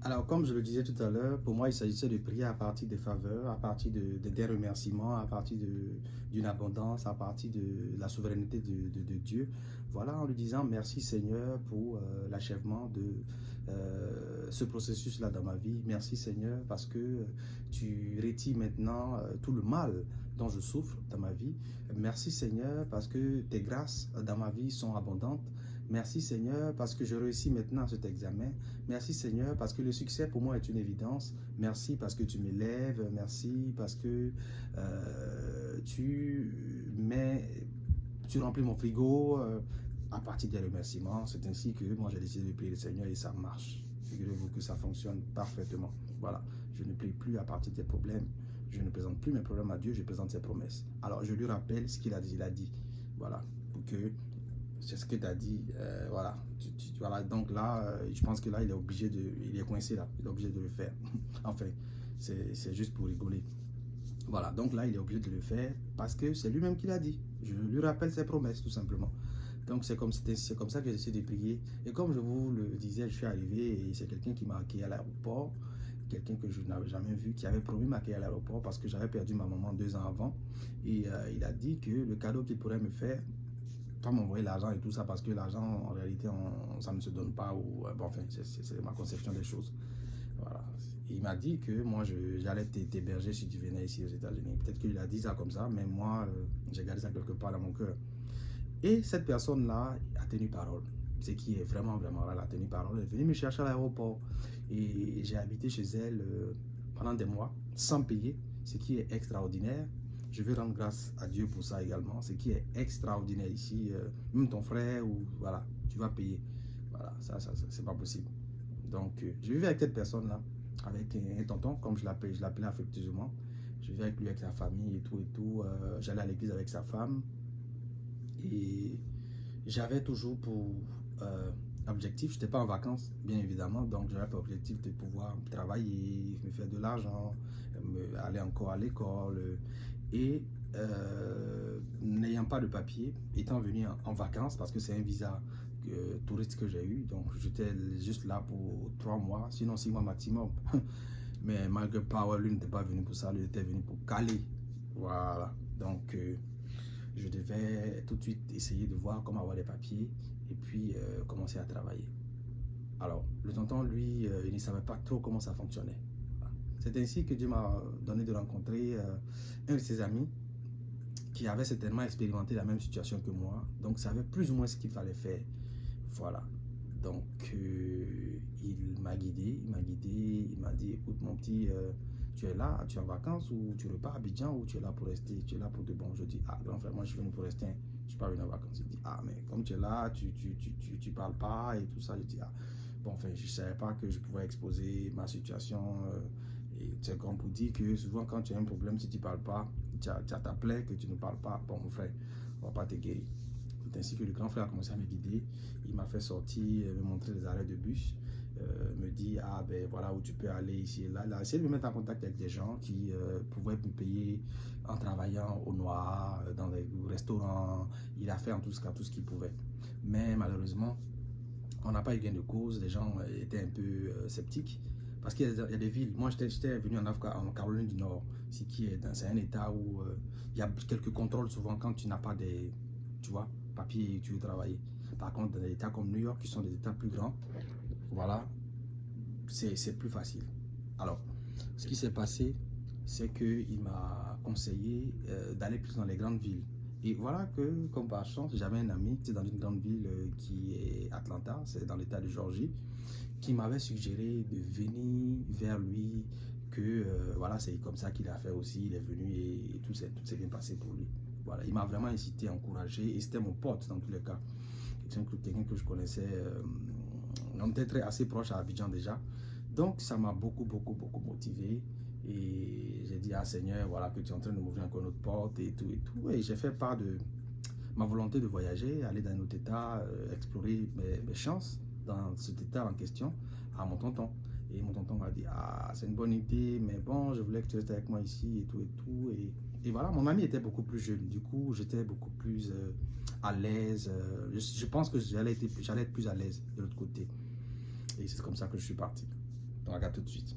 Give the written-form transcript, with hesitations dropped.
Alors, comme je le disais tout à l'heure, pour moi, il s'agissait de prier à partir des faveurs, à partir des remerciements, à partir d'une abondance, à partir de la souveraineté de Dieu. Voilà, en lui disant merci Seigneur pour l'achèvement de ce processus-là dans ma vie. Merci Seigneur parce que tu retires maintenant tout le mal dont je souffre dans ma vie. Merci Seigneur parce que tes grâces dans ma vie sont abondantes. Merci Seigneur parce que je réussis maintenant cet examen. Merci Seigneur parce que le succès pour moi est une évidence. Merci parce que tu m'élèves. Merci parce que tu remplis mon frigo à partir des remerciements. C'est ainsi que moi j'ai décidé de prier le Seigneur et ça marche. Figurez-vous que ça fonctionne parfaitement. Voilà, je ne prie plus à partir des problèmes. Je ne présente plus mes problèmes à Dieu, je présente ses promesses. Alors je lui rappelle ce qu'il a dit. Il a dit, voilà, pour que c'est ce que tu as dit, voilà. Voilà. Donc là, je pense que là, il est coincé là, il est obligé de le faire. Enfin, c'est juste pour rigoler. Voilà, donc là, il est obligé de le faire parce que c'est lui-même qui l'a dit. Je lui rappelle ses promesses, tout simplement. Donc c'est comme ça que j'essaie de prier. Et comme je vous le disais, je suis arrivé et c'est quelqu'un qui m'a accueilli à l'aéroport, quelqu'un que je n'avais jamais vu, qui avait promis m'accueillir à l'aéroport parce que j'avais perdu ma maman 2 ans avant. Et il a dit que le cadeau qu'il pourrait me faire, pas m'envoyer l'argent et tout ça, parce que l'argent, en réalité, ça ne se donne pas. Ou, bon, enfin, c'est ma conception des choses. Voilà. Il m'a dit que moi, j'allais t'héberger si tu venais ici aux États-Unis. Peut-être qu'il a dit ça comme ça, mais moi, j'ai gardé ça quelque part dans mon cœur. Et cette personne-là a tenu parole. Ce qui est vraiment, vraiment rare, elle a tenu parole. Elle est venue me chercher à l'aéroport. Et j'ai habité chez elle pendant des mois, sans payer, ce qui est extraordinaire. Je veux rendre grâce à Dieu pour ça également. Ce qui est extraordinaire ici, même ton frère, ou voilà, tu vas payer. Voilà, ça c'est pas possible. Donc, je vivais avec cette personne-là, avec un tonton, comme je l'appelais affectueusement. Je vivais avec lui, avec sa famille et tout et tout. J'allais à l'église avec sa femme. Et j'avais toujours pour objectif, je n'étais pas en vacances, bien évidemment, donc j'avais pour objectif de pouvoir travailler, me faire de l'argent, aller encore à l'école. Et n'ayant pas de papier, étant venu en vacances, parce que c'est un visa touriste que j'ai eu, donc j'étais juste là pour 3 mois, sinon 6 mois maximum. Mais malgré Power, lui n'était pas venu pour ça, lui était venu pour caler. Voilà, donc je devais tout de suite essayer de voir comment avoir les papiers et puis commencer à travailler. Alors, le tonton, lui, il ne savait pas trop comment ça fonctionnait. C'est ainsi que Dieu m'a donné de rencontrer un de ses amis qui avait certainement expérimenté la même situation que moi, donc savait plus ou moins ce qu'il fallait faire. Voilà. Donc, il m'a guidé, il m'a dit, écoute mon petit, tu es là, tu es en vacances ou tu repars à Abidjan ou tu es là pour rester, tu es là pour de bon. Je dis, ah, grand frère, moi je suis venu pour rester, je ne suis pas venu en vacances. Il dit, ah, mais comme tu es là, tu parles pas et tout ça. Je dis, ah, bon, enfin, je ne savais pas que je pouvais exposer ma situation. Et c'est comme pour dire que souvent quand tu as un problème, si tu ne parles pas, tu as ta plaie que tu ne parles pas. Bon, mon frère, on ne va pas te guérir. C'est ainsi que le grand frère a commencé à me guider. Il m'a fait sortir, me montrer les arrêts de bus, me dit, ah ben voilà où tu peux aller ici et là. Il a essayé de me mettre en contact avec des gens qui pouvaient me payer en travaillant au noir, dans des restaurants. Il a fait en tout cas tout ce qu'il pouvait. Mais malheureusement, on n'a pas eu gain de cause. Les gens étaient un peu sceptiques. Parce qu'il y a des villes. Moi, j'étais venu en Caroline du Nord, c'est un état où il y a quelques contrôles souvent quand tu n'as pas des, tu vois, papiers et tu veux travailler. Par contre, dans des états comme New York, qui sont des états plus grands, voilà, c'est plus facile. Alors, ce qui s'est passé, c'est qu'il m'a conseillé d'aller plus dans les grandes villes. Et voilà que, comme par chance, j'avais un ami qui est dans une grande ville qui est Atlanta, c'est dans l'état de Georgie, qui m'avait suggéré de venir vers lui, que voilà, c'est comme ça qu'il a fait aussi, il est venu et tout s'est bien passé pour lui. Voilà, il m'a vraiment incité, encouragé et c'était mon pote dans tous les cas. Quelqu'un que je connaissais, on était assez proche à Abidjan déjà. Donc ça m'a beaucoup motivé et j'ai dit, ah Seigneur, voilà que tu es en train de m'ouvrir encore notre porte et tout et tout. Et j'ai fait part de ma volonté de voyager, aller dans un autre état, explorer mes chances dans cet état en question à mon tonton. Et mon tonton m'a dit, ah, c'est une bonne idée, mais bon, je voulais que tu restes avec moi ici et tout et tout. Et voilà, mon ami était beaucoup plus jeune. Du coup, j'étais beaucoup plus à l'aise. Je pense que j'allais être plus à l'aise de l'autre côté. Et c'est comme ça que je suis parti. Donc, à tout de suite.